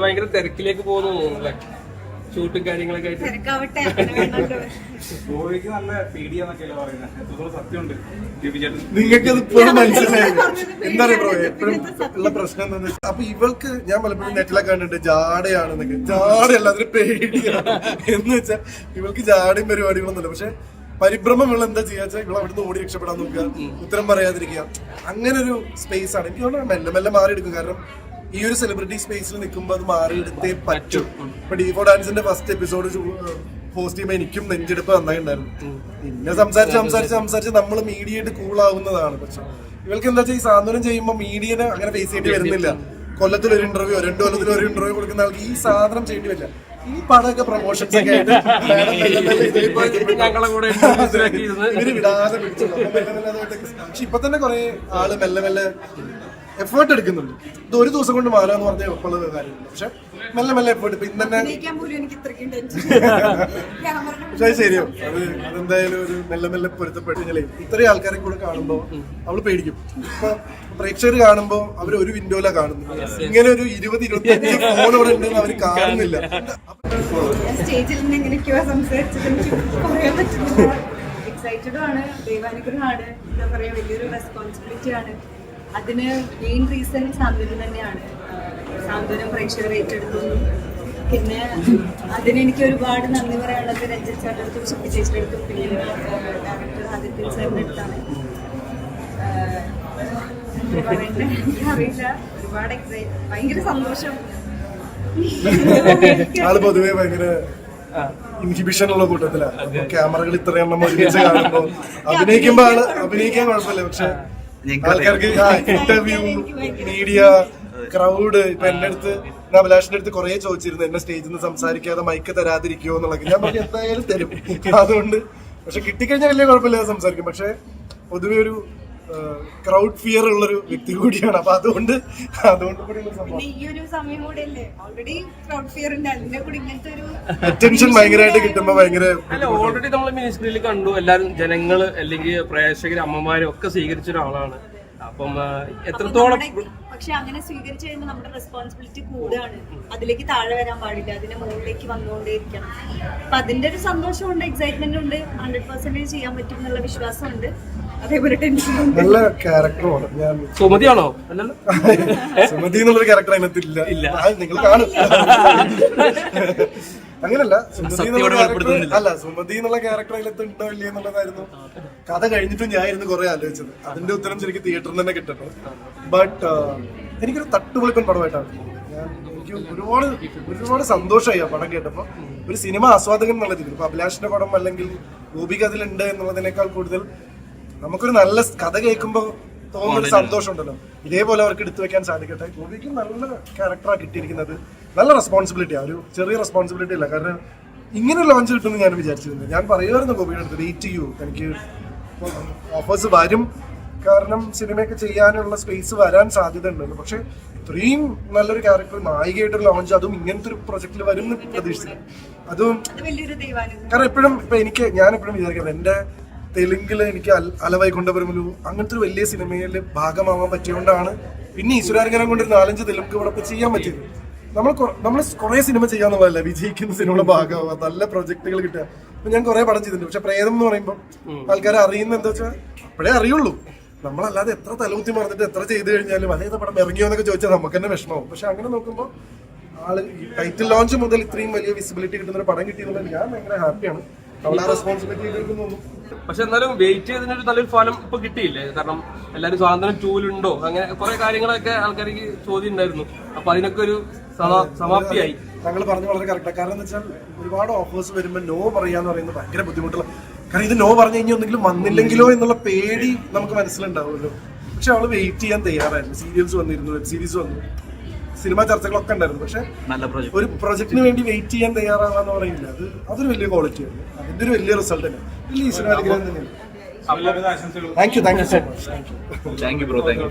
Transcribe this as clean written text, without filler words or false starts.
ഭയങ്കര തിരക്കിലേക്ക് പോകുന്നു ഷൂട്ടും കാര്യങ്ങളൊക്കെ ആയിട്ട്. ഗോവയ്ക്ക് നല്ല പേടിയാന്നൊക്കെയല്ലേ പറയുന്നത്, എത്രത്തോളം സത്യമുണ്ട് നിങ്ങൾക്ക് അത് ഇപ്പോഴും മനസ്സിലായി? എന്താ പറയുക ബ്രോ, എപ്പോഴും ഉള്ള പ്രശ്നം എന്താണെന്ന് വെച്ചാൽ, അപ്പൊ ഇവൾക്ക് ഞാൻ പലപ്പോഴും നെറ്റിലൊക്കെ കണ്ടിട്ട് ജാടയാണെന്നൊക്കെ. ജാടയല്ല, അതിന് പേടിയാണ്. എന്ന് വെച്ചാൽ ഇവൾക്ക് ജാടയും പരിപാടികളൊന്നുമില്ല. പക്ഷെ പരിഭ്രമം ഇവൾ എന്താ ചെയ്യാച്ചാൽ ഇവൾ അവിടുന്ന് ഓടി രക്ഷപ്പെടാൻ നോക്കുക, ഉത്തരം പറയാതിരിക്കുക. അങ്ങനെ ഒരു സ്പേസ് ആണ്. എനിക്ക് തോന്നുന്നു മെല്ലെ മെല്ലെ മാറിയെടുക്കും. കാരണം ഈ ഒരു സെലിബ്രിറ്റി സ്പേസിൽ നിൽക്കുമ്പോൾ അത് മാറിയെടുത്തേ പറ്റും. ഇപ്പൊ D4 ഡാൻസിന്റെ ഫസ്റ്റ് എപ്പിസോഡ് പോസ്റ്റ് ചെയ്യുമ്പോൾ എനിക്കും നെഞ്ചെടുപ്പ് നന്നായി ഉണ്ടായിരുന്നു. പിന്നെ സംസാരിച്ച് നമ്മൾ മീഡിയയായിട്ട് കൂളാവുന്നതാണ്. പക്ഷെ ഇവൾക്ക് എന്താ വെച്ചാൽ ഈ സാന്ത്വനം ചെയ്യുമ്പോൾ മീഡിയനെ അങ്ങനെ ഫേസ് ചെയ്യേണ്ടി വരുന്നില്ല. കൊല്ലത്തിൽ ഒരു ഇന്റർവ്യൂ, 2 കൊല്ലത്തിൽ ഒരു ഇന്റർവ്യൂ കൊടുക്കുന്ന ആൾക്ക് ഈ സാധനം ചെയ്യേണ്ടി വരില്ല. ഈ പടമൊക്കെ പ്രൊമോഷൻസ് ഒക്കെ ആയിട്ട് ഇവര് വിടാതെ പിടിച്ചു. പക്ഷെ ഇപ്പൊ തന്നെ കുറെ ആള് മെല്ലെ മെല്ലെ എഫേർട്ട് എടുക്കുന്നുണ്ട്. ഇത് ഒരു ദിവസം കൊണ്ട് മാറാന്ന് പറഞ്ഞാൽ എപ്പോഴുള്ള കാര്യമില്ല. പക്ഷെ മെല്ലെ മെല്ലെ എഫേർട്ട്. ഇപ്പൊ ഇന്നെ പക്ഷേ ശരിയോ, അതെന്തായാലും ഒരു മെല്ലെ മെല്ലെ പൊരുത്തപ്പെട്ട് കഴിഞ്ഞാലേ ഇത്രയും ആൾക്കാരെ കൂടെ കാണുമ്പോ അവള് പേടിക്കും. ഇപ്പൊ പ്രേക്ഷകർ കാണുമ്പോ അവര് ഒരു വിൻഡോയിലാ കാണുന്നത്. ഇങ്ങനെ ഒരു 20-25 ഫോൺ ഇവിടെ ഉണ്ടെന്ന് അവര് കാണുന്നില്ല. സ്റ്റേജിൽ നിന്ന് എങ്ങനെയൊക്കെയോ സംസാരിച്ചത് എനിക്ക് പറയാൻ പറ്റുന്നില്ല. എക്സൈറ്റഡും ആണ്, ദൈവാനുഗ്രഹമാണ്, എന്താ പറയാ, വലിയൊരു റെസ്പോൺസിബിലിറ്റി ആണ്. അതിന് മെയിൻ റീസൺ സാന്ത്വനം തന്നെയാണ്. സാന്ത്വനം പ്രേക്ഷകർ ഏറ്റെടുത്തു. പിന്നെ അതിനെനിക്ക് ഒരുപാട് നന്ദി പറയാനുള്ളത് രഞ്ജിത്ത് സാറിൻ്റെ അടുത്തും ശില്പി ചേച്ചിയുടെ അടുത്തും പിന്നെ ഡയറക്ടർ ആദിത്യ സാറിൻ്റെ അടുത്താണ്. പറയണ്ടേ എനിക്കറിയില്ല. ഒരുപാട് ഭയങ്കര സന്തോഷം. ആള് പൊതുവെ ഭയങ്കര ഇൻഹിബിഷൻ ഉള്ള കൂട്ടത്തിലാണ്. ക്യാമറകൾ ഇത്രയും എണ്ണം ഒരുമിച്ച് കാണുമ്പോ അഭിനയിക്കുമ്പോ ആള് അഭിനയിക്കാൻ കുഴപ്പമില്ല. പക്ഷെ ആൾക്കാർക്ക് ഇന്റർവ്യൂ, മീഡിയ, ക്രൗഡ്. ഇപ്പൊ എന്റെ അടുത്ത്, ഞാൻ അഭിലാഷിന്റെ അടുത്ത് കുറെ ചോദിച്ചിരുന്നു എന്നെ സ്റ്റേജിൽ നിന്ന് സംസാരിക്കാതെ മൈക്ക് തരാതിരിക്കുമോ എന്നുള്ളത്. ഞാൻ പറഞ്ഞു എന്തായാലും തരും. അതുകൊണ്ട് പക്ഷെ കിട്ടിക്കഴിഞ്ഞാൽ വലിയ കുഴപ്പമില്ലാതെ സംസാരിക്കും. പക്ഷെ പൊതുവെ ഒരു ക്രൗഡ് ഫിയർ ഉള്ളൊരു വ്യക്തി കൂടിയാണ്. അപ്പൊ അതുകൊണ്ട് അറ്റൻഷൻ ഭയങ്കരമായിട്ട് കിട്ടുമ്പോ ഭയങ്കര ഓൾറെഡി നമ്മൾ മിനിസ്ക്രീനിൽ കണ്ടു. എല്ലാരും ജനങ്ങള് അല്ലെങ്കിൽ പ്രേക്ഷകര്, അമ്മമാരും ഒക്കെ സ്വീകരിച്ച ഒരാളാണ്. അപ്പം എത്രത്തോളം പക്ഷെ അങ്ങനെ സ്വീകരിച്ചു കഴിയുമ്പോൾ നമ്മുടെ റെസ്പോൺസിബിലിറ്റി കൂടുകയാണ്. അതിലേക്ക് താഴെ വരാൻ പാടില്ല, അതിന്റെ മുകളിലേക്ക് വന്നുകൊണ്ടേയിരിക്കണം. അപ്പൊ അതിന്റെ ഒരു സന്തോഷമുണ്ട്, എക്സൈറ്റ്മെന്റ് ഉണ്ട്. 100% ചെയ്യാൻ പറ്റും എന്നുള്ള വിശ്വാസമുണ്ട്. അതേപോലെ ടെൻഷനുണ്ട്. നല്ല ക്യാരക്ടറുമാണ്. ഞാൻ സുമതിയാണോ? സുമതി എന്നുള്ളൊരു ക്യാരക്ടർ അതിനകത്തില്ല. നിങ്ങൾ കാണും. അങ്ങനല്ല, സുമതി എന്നുള്ള ക്യാരക്ടർ അതിനകത്ത് ഉണ്ടോ ഇല്ലേ എന്നുള്ളതായിരുന്നു കഥ കഴിഞ്ഞിട്ടും ഞാനായിരുന്നു കുറെ ആലോചിച്ചത്. അതിന്റെ ഉത്തരം ശരിക്കും തിയേറ്ററിൽ തന്നെ കിട്ടട്ടെ. ബട്ട് എനിക്കൊരു തട്ടുപൊളിപ്പൻ പടമായിട്ടാണ്. എനിക്ക് ഒരുപാട് സന്തോഷമായി ആ പടം കേട്ടപ്പോ. ഒരു സിനിമ ആസ്വാദകൻ എന്നുള്ള രീതിയിൽ ഇപ്പൊ അഭിലാഷിന്റെ പടം അല്ലെങ്കിൽ ഗോപിക അതിലുണ്ട് എന്നുള്ളതിനേക്കാൾ കൂടുതൽ നമുക്കൊരു നല്ല കഥ കേൾക്കുമ്പോൾ തോന്നുന്നൊരു സന്തോഷം ഉണ്ടല്ലോ. ഇതേപോലെ അവർക്ക് എടുത്തു വെക്കാൻ സാധിക്കട്ടെ. ഗോപിക്ക് നല്ല ക്യാരക്ടറാണ് കിട്ടിയിരിക്കുന്നത്. നല്ല റെസ്പോൺസിബിലിറ്റിയാണ്. ഒരു ചെറിയ റെസ്പോൺസിബിലിറ്റി അല്ല. കാരണം ഇങ്ങനെ ലോഞ്ച് കിട്ടുമെന്ന് ഞാൻ വിചാരിച്ചിരുന്നു. ഞാൻ പറയുമായിരുന്നു ഗോപിയുടെ അടുത്ത്, വെയിറ്റ് ചെയ്യൂ, എനിക്ക് ഓഫേഴ്സ് വരും. കാരണം സിനിമയൊക്കെ ചെയ്യാനുള്ള സ്പേസ് വരാൻ സാധ്യത ഉണ്ടല്ലോ. പക്ഷെ ഇത്രയും നല്ലൊരു ക്യാരക്ടർ നായികയായിട്ടൊരു ലോഞ്ച്, അതും ഇങ്ങനത്തെ ഒരു പ്രൊജക്റ്റിൽ വരും എന്ന് പ്രതീക്ഷിച്ചില്ല. അതും കാരണം എപ്പോഴും ഇപ്പൊ ഞാൻ എപ്പോഴും വിചാരിക്കുന്നത് എന്റെ തെലുങ്കില് എനിക്ക് അലവായി കൊണ്ടുവരുമല്ലോ അങ്ങനത്തെ ഒരു വലിയ സിനിമയിൽ ഭാഗമാവാൻ പറ്റിയോണ്ടാണ് പിന്നെ ഈശ്വരാനുഗ്രഹം കൊണ്ട് 4-5 തെലുങ്ക് ഇവിടെ ചെയ്യാൻ പറ്റിയത്. നമ്മൾ കുറെ സിനിമ ചെയ്യാന്നുള്ളതല്ല, വിജയിക്കുന്ന സിനിമയുടെ ഭാഗമാവുക, നല്ല പ്രൊജക്ടുകൾ കിട്ടുക. ഇപ്പൊ ഞാൻ കുറെ പടം ചെയ്തിട്ടുണ്ട്. പക്ഷെ പ്രേതം എന്ന് പറയുമ്പോൾ ആൾക്കാരെ അറിയുന്ന എന്താ വെച്ചാൽ അപ്പോഴേ അറിയുള്ളൂ. നമ്മളല്ലാതെ എത്ര തലകുത്തി മറന്നിട്ട് എത്ര ചെയ്ത് കഴിഞ്ഞാലും അതേത് പടം ഇറങ്ങിയോ എന്നൊക്കെ ചോദിച്ചാൽ നമുക്ക് തന്നെ വിഷമമാവും. പക്ഷെ അങ്ങനെ നോക്കുമ്പോൾ ആള് ടൈറ്റിൽ ലോഞ്ച് മുതൽ ഇത്രയും വലിയ വിസിബിലിറ്റി കിട്ടുന്ന ഒരു പടം കിട്ടിയെന്നുള്ളത് ഞാൻ ഭയങ്കര ഹാപ്പിയാണ്. അവളെ റെസ്പോൺസിബിലിറ്റി എടുക്കുന്നു. പക്ഷെ എന്നാലും വെയിറ്റ് ചെയ്തതിനൊരു നല്ലൊരു ഫലം ഇപ്പൊ കിട്ടിയില്ലേ? കാരണം എല്ലാരും സ്വാതന്ത്ര്യം ടൂലുണ്ടോ, അങ്ങനെ കുറെ കാര്യങ്ങളൊക്കെ ആൾക്കാർക്ക് ചോദ്യം ഉണ്ടായിരുന്നു. അപ്പൊ അതിനൊക്കെ ഒരു സമാപ്തിയായി. താങ്കൾ പറഞ്ഞ വളരെ കറക്റ്റാണ്. കാരണം എന്താ വെച്ചാൽ ഒരുപാട് ഓഫേഴ്സ് വരുമ്പോൾ നോ പറയാന്ന് പറയുന്നത് ഭയങ്കര ബുദ്ധിമുട്ടുള്ള. കാരണം ഇത് നോ പറഞ്ഞു കഴിഞ്ഞാൽ എന്തെങ്കിലും വന്നില്ലെങ്കിലോ എന്നുള്ള പേടി നമുക്ക് മനസ്സിലുണ്ടാവുമല്ലോ. പക്ഷെ അവള് വെയിറ്റ് ചെയ്യാൻ തയ്യാറായിരുന്നു. സീരിയൽസ് വന്നിരുന്നു, വെബ് സീരീസ് വന്നു, സിനിമാ ചർച്ചകളൊക്കെ ഉണ്ടായിരുന്നു. പക്ഷെ ഒരു പ്രൊജക്ടിന് വേണ്ടി വെയിറ്റ് ചെയ്യാൻ തയ്യാറാകാന്ന് പറയില്ല. അതൊരു വലിയ ക്വാളിറ്റിയാണ്. അതിന്റെ ഒരു വലിയ റിസൾട്ട് തന്നെ, വലിയ ഈശ്വരാനുഗ്രഹം തന്നെയാണ്. Thank you so much. Thank you bro. Thank you.